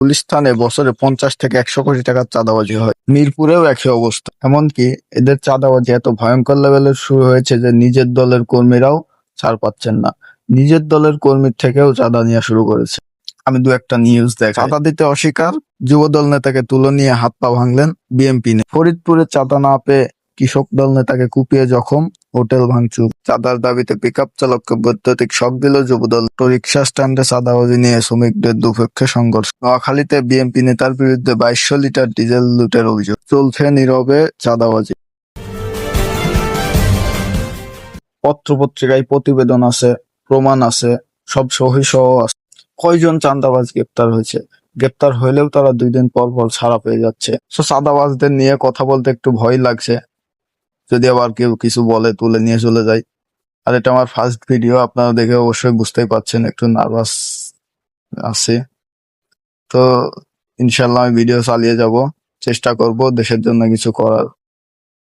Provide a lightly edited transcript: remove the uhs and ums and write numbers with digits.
গুলিস্তানে বছরে 50 থেকে 100 কোটি টাকার চাঁদাবাজি হয়। মিরপুরেও একই অবস্থা। এমনকি এদের চাঁদাবাজি এত ভয়ঙ্কর লেভেলের শুরু হয়েছে যে নিজের দলের কর্মীরাও ছাড় পাচ্ছেন না। নিজের দলের কর্মীর থেকেও চাঁদা নেওয়া শুরু করেছে। আমি দু একটা নিউজ দেখাই। চাঁদা দিতে অস্বীকার, যুবদল নেতাকে তুলে নিয়ে হাত পা ভাঙলেন বিএনপি নেতা। ফরিদপুরে চাঁদা না পেয়ে কৃষক দল নেতাকে কুপিয়ে জখম, হোটেল ভাঙচুর। চাঁদার দাবিতে পিকআপ চালককে বৈদ্যুতিক শক দিল যুবদল। রিক্সা স্ট্যান্ডে চাঁদাবাজি নিয়ে শ্রমিকদের দুপক্ষে সংঘর্ষ। নোয়াখালীতে বিএনপি নেতার বিরুদ্ধে 2200 লিটার ডিজেল লুটের অভিযোগ। চলছে নীরবে চাঁদাবাজি। পত্রপত্রিকায় প্রতিবেদন আছে, প্রমাণ আছে, সব সহি সহ আছে। কয়জন চাঁদাবাজ গ্রেপ্তার হয়েছে? গ্রেপ্তার হইলেও তারা 2 দিন পর পর ছাড়া পেয়ে যাচ্ছে। চাঁদাবাজদের নিয়ে কথা বলতে একটু ভয় লাগছে, যদি আবার কেউ কিছু বলে তুলে নিয়ে চলে যায়। আর এটা আমার ফার্স্ট ভিডিও, আপনারা দেখে অবশ্যই বুঝতেই পারছেন একটু নার্ভাস আছে। তো ইনশাল্লাহ আমি ভিডিও চালিয়ে যাব, চেষ্টা করব দেশের জন্য কিছু করার।